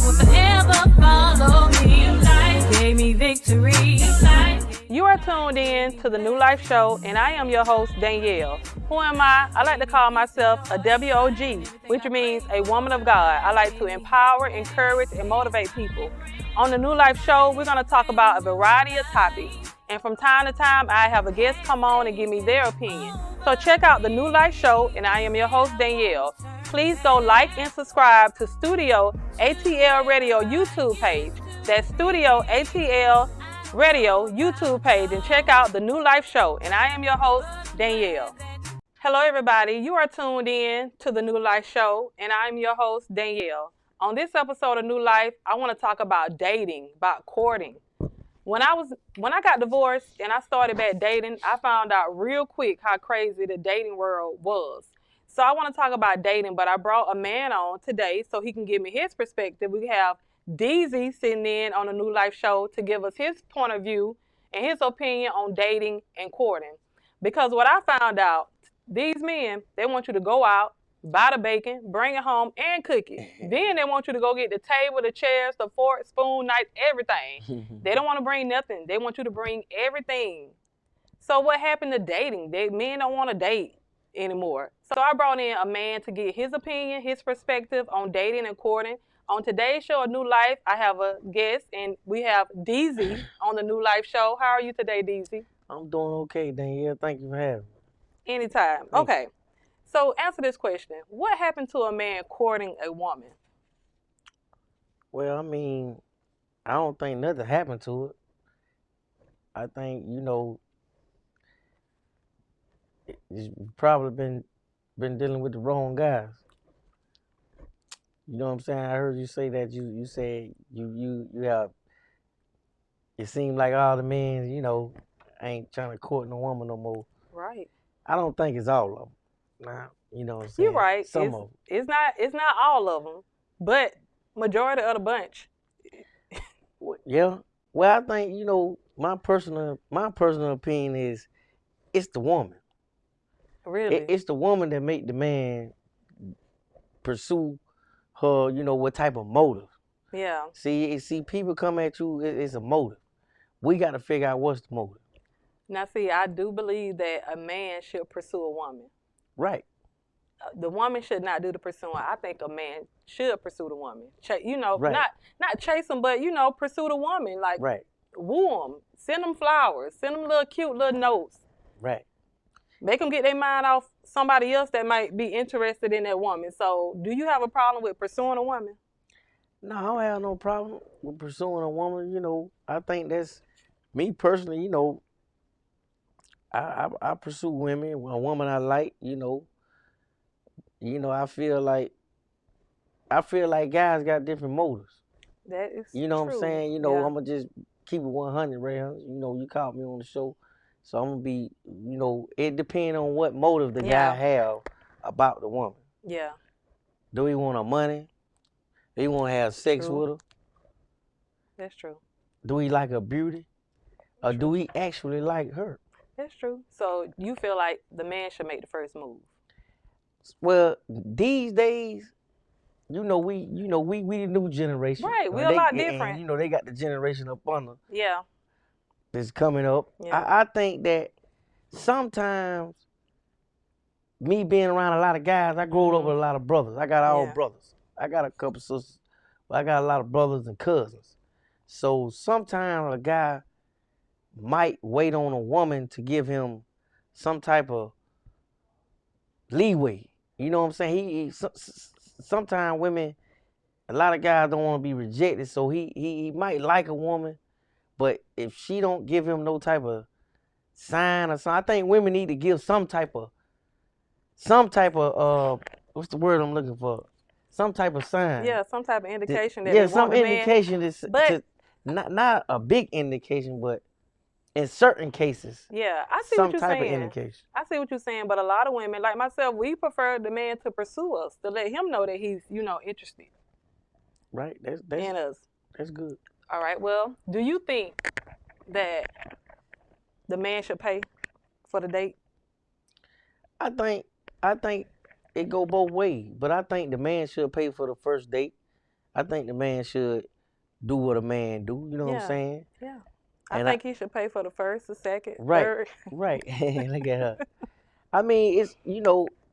will forever follow me. Gave me victory. You are tuned in to the New Life Show, and I am your host, Danielle. Who am I? I like to call myself a WOG, which means a woman of God. I like to empower, encourage, and motivate people. On the New Life Show, we're going to talk about a variety of topics. And from time to time, I have a guest come on and give me their opinion. So check out the New Life Show, and I am your host, Danielle. Please go like and subscribe to Studio ATL Radio YouTube page. That's Studio ATL Radio YouTube page, and check out the New Life Show. And I am your host, Danielle. Hello, everybody. You are tuned in to the New Life Show, and I'm your host, Danielle. On this episode of New Life, I want to talk about dating, about courting. When I got divorced and I started back dating, I found out real quick how crazy the dating world was. So I want to talk about dating, but I brought a man on today so he can give me his perspective. We have Deezy sitting in on the New Life Show to give us his point of view and his opinion on dating and courting. Because what I found out, these men, they want you to go out, buy the bacon, bring it home, and cook it. Then they want you to go get the table, the chairs, the fork, spoon, knife, everything. They don't want to bring nothing. They want you to bring everything. So what happened to dating? Men don't want to date anymore. So I brought in a man to get his opinion, his perspective on dating and courting. On today's show of New Life, I have a guest, and we have Deezy on the New Life Show. How are you today, Deezy? I'm doing okay, Danielle. Thank you for having me. Anytime. Okay. So answer this question. What happened to a man courting a woman? Well, I mean, I don't think nothing happened to it. I think, it's probably been dealing with the wrong guys. You know what I'm saying? I heard you say that you said you have, it seemed like all the men, ain't trying to court no woman no more. Right. I don't think it's all of them. Nah, you know what I'm saying? You're right. Some of them. It's not all of them, but majority of the bunch. Yeah. Well, I think, my personal opinion is it's the woman. Really? It's the woman that make the man pursue her, what type of motive. Yeah. See, people come at you, it's a motive. We got to figure out what's the motive. Now, see, I do believe that a man should pursue a woman. Right. The woman should not do the pursuing. I think a man should pursue the woman. Right. Not chase them, but, pursue the woman. Like, right. Woo them. Send them flowers. Send them little cute little notes. Right. Make them get their mind off somebody else that might be interested in that woman. So, do you have a problem with pursuing a woman? No, I don't have no problem with pursuing a woman. I think that's, me personally, I pursue women, a woman I like, I feel like guys got different motives. That is You know true. what I'm saying? Yeah. I'm going to just keep it 100 right here. You called me on the show. So I'm going to be, it depends on what motive the guy have about the woman. Yeah. Do he want her money? Do he want to have sex with her? That's true. Do he like her beauty? Or do he actually like her? That's true. So you feel like the man should make the first move? Well, these days, we the new generation. Right, we a lot different. And, they got the generation up under. Yeah. That's coming up. Yeah. I think that sometimes me being around a lot of guys, I grew up with a lot of brothers. I got all brothers. I got a couple sisters, but I got a lot of brothers and cousins. So sometimes a guy might wait on a woman to give him some type of leeway. You know what I'm saying? Sometimes women, a lot of guys don't want to be rejected, so he might like a woman, but if she don't give him no type of sign or something, I think women need to give some type of what's the word I'm looking for? Some type of sign. Yeah, some type of indication that they want some the man. indication not a big indication, but in certain cases. Yeah, I see what you're saying. Some type of indication. I see what you're saying, but a lot of women, like myself, we prefer the man to pursue us, to let him know that he's, interested. Right. That's in us. That's good. All right. Well, do you think that the man should pay for the date? I think it go both ways, but I think the man should pay for the first date. I think the man should do what a man do. You know what I'm saying? Yeah. I And think he should pay for the first, the second, right, third. right. Look at her. I mean, it's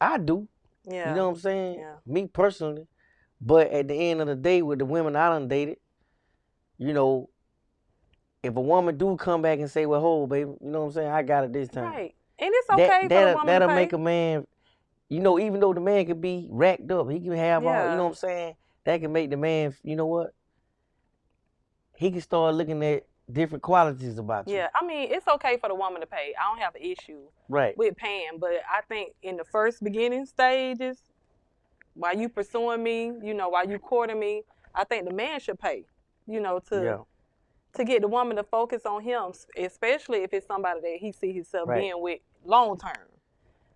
I do. You Yeah. know what I'm saying? Yeah. Me personally. But at the end of the day, with the women I done dated, you know, if a woman do come back and say, "Well, hold, baby," you know what I'm saying? I got it this time. Right. And it's okay for the woman to That'll pay. make a man, even though the man could be racked up, he can have all, you Yeah. know what I'm saying? That can make the man, you know what? He can start looking at different qualities about you. Yeah, I mean, it's okay for the woman to pay. I don't have an issue Right. with paying, but I think in the first beginning stages, while you pursuing me, while you courting me, I think the man should pay, to get the woman to focus on him, especially if it's somebody that he see himself Right. being with long term.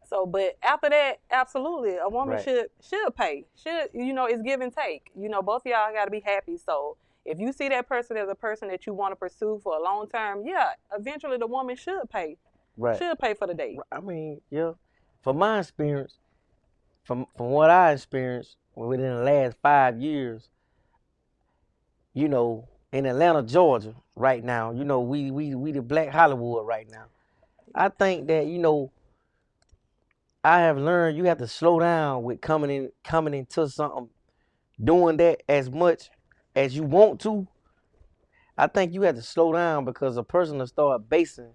So, but after that, absolutely, a woman Right. should pay. It's give and take. Both of y'all got to be happy. So, if you see that person as a person that you want to pursue for a long term, yeah, eventually the woman should pay. Right. Should pay for the date. I mean, yeah. From my experience, from what I experienced within the last 5 years, in Atlanta, Georgia, right now, we the Black Hollywood right now. I think that, I have learned you have to slow down with coming into something, doing that as much as you want to. I think you have to slow down because a person will start basing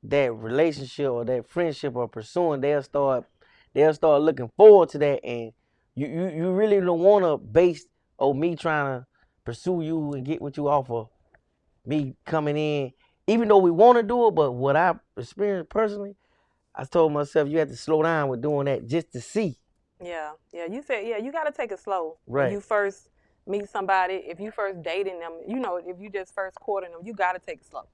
that relationship or that friendship or pursuing, they'll start looking forward to that, and you really don't want to base me trying to pursue you and get what you offer, me coming in, even though we want to do it. But what I experienced personally, I told myself you have to slow down with doing that just to see. Yeah. You said, you got to take it slow. Right. When you first meet somebody, if you first dating them, if you just first courting them, you got to take it slow.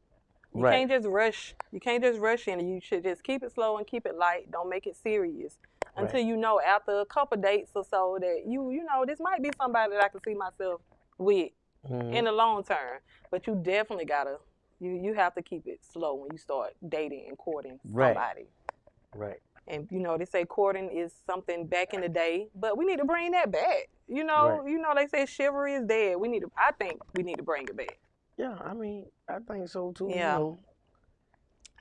You Right. can't just rush. You can't just rush in. You should just keep it slow and keep it light. Don't make it serious until after a couple dates or so that this might be somebody that I can see myself with in the long term. But you definitely gotta you have to keep it slow when you start dating and courting somebody. Right. And they say courting is something back in the day, but we need to bring that back. Right. They say chivalry is dead. I think we need to bring it back. Yeah, I mean, I think so too. Yeah.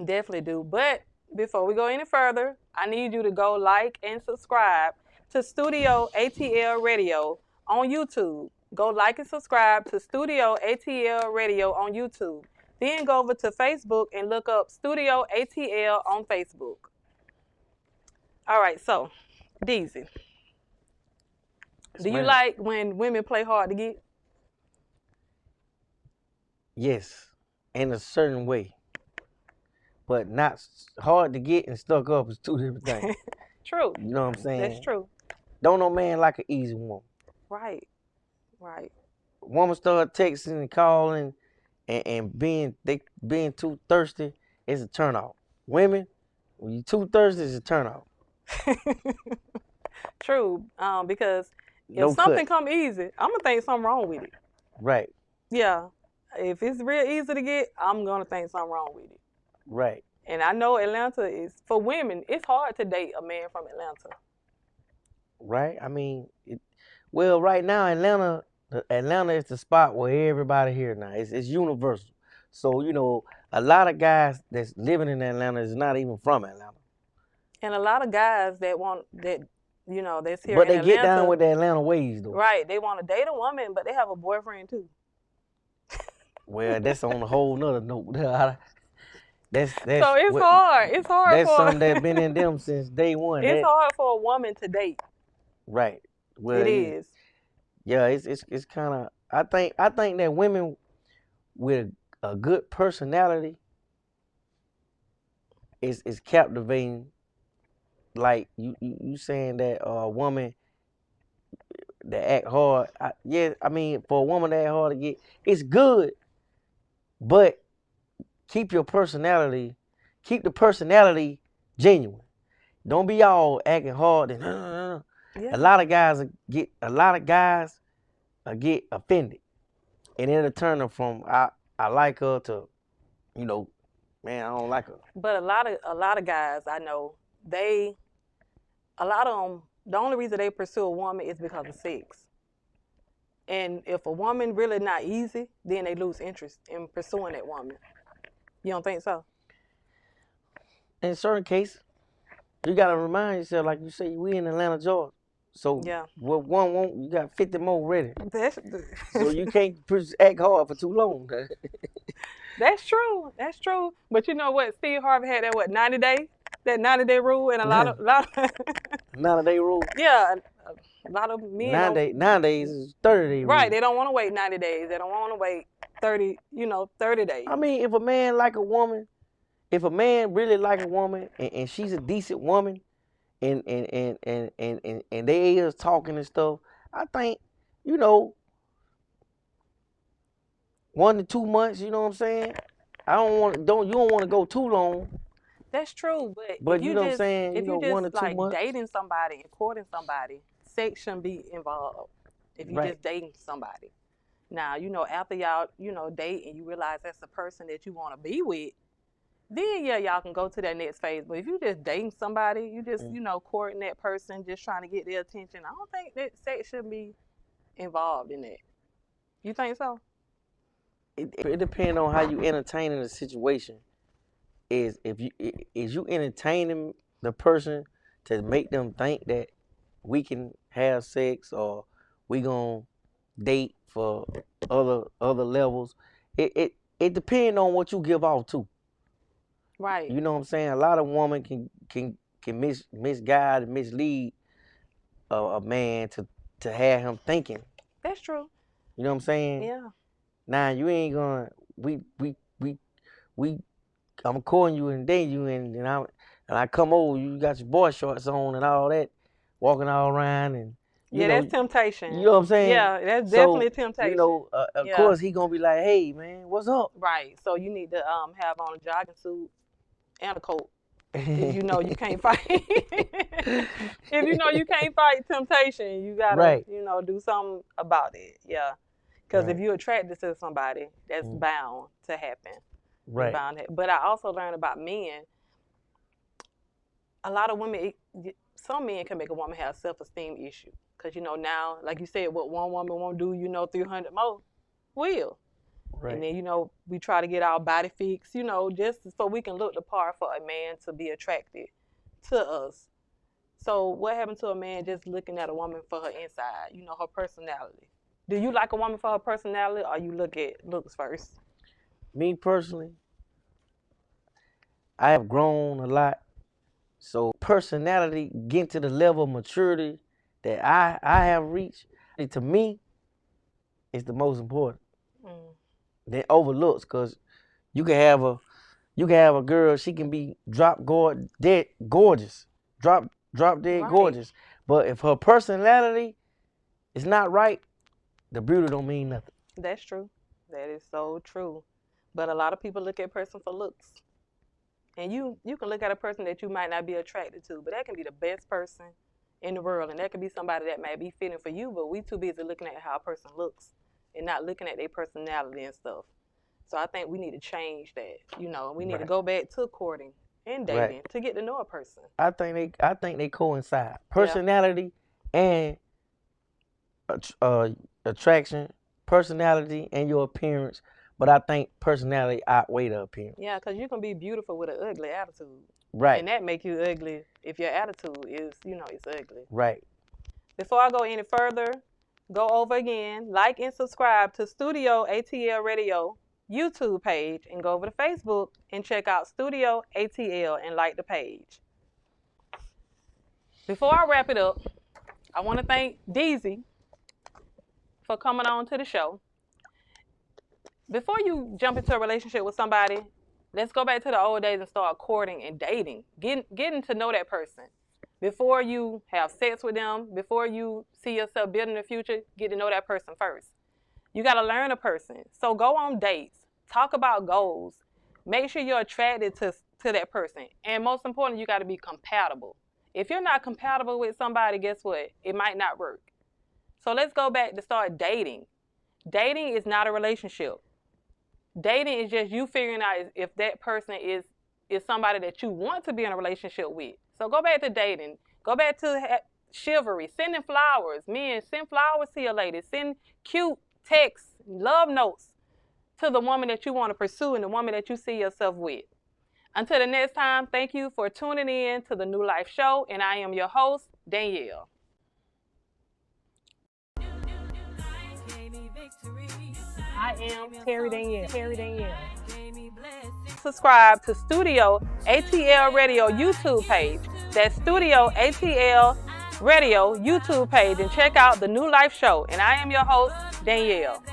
Definitely do. But before we go any further, I need you to go like and subscribe to Studio ATL Radio on YouTube. Go like and subscribe to Studio ATL Radio on YouTube. Then go over to Facebook and look up Studio ATL on Facebook. All right, so, Deezy, do you like when women play hard to get? Yes, in a certain way. But not hard to get and stuck up is two different things. True. You know what I'm saying? That's true. Don't no man like an easy woman. Right. Woman start texting and calling and being too thirsty, it's a turnoff. Women, when you too thirsty, it's a turnoff. True. Because if something come easy, I'm gonna think something wrong with it. Right. Yeah. If it's real easy to get, I'm gonna think something wrong with it. Right. And I know Atlanta is, for women, it's hard to date a man from Atlanta. Right. I mean, right now Atlanta is the spot where everybody here now. It's universal. So a lot of guys that's living in Atlanta is not even from Atlanta. And a lot of guys that's here in Atlanta. But they get down with the Atlanta ways, though. Right. They want to date a woman, but they have a boyfriend, too. Well, that's on a whole nother note. That's so it's hard. It's hard. That's something that's been in them since day one. It's hard for a woman to date. Right. Well, it is. Yeah, it's kind of. I think that women with a good personality is captivating. Like you saying that a woman that act hard. I mean, for a woman that act hard to get, it's good, but keep the personality genuine. Don't be all acting hard and yeah. A lot of guys get offended, and it'll turn them from I like her to, man, I don't like her. But a lot of guys I know, a lot of them, the only reason they pursue a woman is because of sex. And if a woman really not easy, then they lose interest in pursuing that woman. You don't think so? In certain cases, you gotta remind yourself, like you say, we in Atlanta, Georgia. So Yeah. what one want, you got 50 more ready. That's So you can't act hard for too long. That's true. That's true. But you know what? Steve Harvey had that 90 day, that 90-day rule, and a lot of 90-day rule. yeah, a lot of men Nowadays is 30-day rule. Right, they don't want to wait 90 days. They don't want to wait 30 days. I mean, if a man like a woman, if a man really like a woman and she's a decent woman and they is talking and stuff, I think, 1 to 2 months, you know what I'm saying? You don't want to go too long. That's true, But if you know what I'm saying, if you 1 or just 2 months. dating somebody and courting somebody, sex shouldn't be involved. If you just dating somebody. Now, after y'all, date and you realize that's the person that you want to be with, then yeah, y'all can go to that next phase. But if you just dating somebody, you just, courting that person, just trying to get their attention, I don't think that sex should be involved in that. You think so? It depends on how you entertaining the situation. Is you entertaining the person to make them think that we can have sex or we gonna date for other levels. It depends on what you give off to. Right. You know what I'm saying? A lot of women can misguide and mislead a man to have him thinking. That's true. You know what I'm saying? Yeah. Now you ain't gonna I'm calling you and dating you and I come over, you got your boy shorts on and all that, walking all around and that's temptation. You know what I'm saying? Yeah, that's definitely temptation. Of course he gonna be like, hey man, what's up? Right. So you need to have on a jogging suit and a coat. If you know you can't fight. If you know you can't fight temptation, you gotta do something about it. Yeah. Because if you're attracted to somebody, that's bound to happen. Right. But I also learned about men. A lot of women, some men can make a woman have self-esteem issue. Because, now, like you said, what one woman won't do, 300 more will. Right. And then, we try to get our body fixed, just so we can look the part for a man to be attracted to us. So what happened to a man just looking at a woman for her inside, her personality? Do you like a woman for her personality or you look at looks first? Me personally, I have grown a lot. So personality, getting to the level of maturity that I have reached, to me, is the most important. Then overlooks, because you can have a girl, she can be dead gorgeous, drop dead gorgeous, but if her personality is not right, the beauty don't mean nothing. That's true. That is so true. But a lot of people look at a person for looks. And you can look at a person that you might not be attracted to, but that can be the best person in the world. And that can be somebody that might be fitting for you, but we too busy looking at how a person looks and not looking at their personality and stuff. So I think we need to change that. We need to go back to courting and dating to get to know a person. I think they coincide. Personality and attraction, personality and your appearance. But I think personality outweigh the appearance. Yeah, because you can be beautiful with an ugly attitude. Right. And that make you ugly if your attitude is, it's ugly. Right. Before I go any further, go over again, like and subscribe to Studio ATL Radio YouTube page and go over to Facebook and check out Studio ATL and like the page. Before I wrap it up, I want to thank Deezy for coming on to the show. Before you jump into a relationship with somebody, let's go back to the old days and start courting and dating, getting to know that person. Before you have sex with them, before you see yourself building the future, get to know that person first. You got to learn a person. So go on dates, talk about goals, make sure you're attracted to that person. And most important, you got to be compatible. If you're not compatible with somebody, guess what? It might not work. So let's go back to start dating. Dating is not a relationship. Dating is just you figuring out if that person is somebody that you want to be in a relationship with. So go back to dating. Go back to chivalry, sending flowers. Men, send flowers to your lady. Send cute texts, love notes to the woman that you want to pursue and the woman that you see yourself with. Until the next time, thank you for tuning in to the New Life Show, and I am your host, Danielle. I am Terri Danelle. Subscribe to Studio ATL Radio YouTube page. That's Studio ATL Radio YouTube page, and check out the New Life Show. And I am your host, Danielle.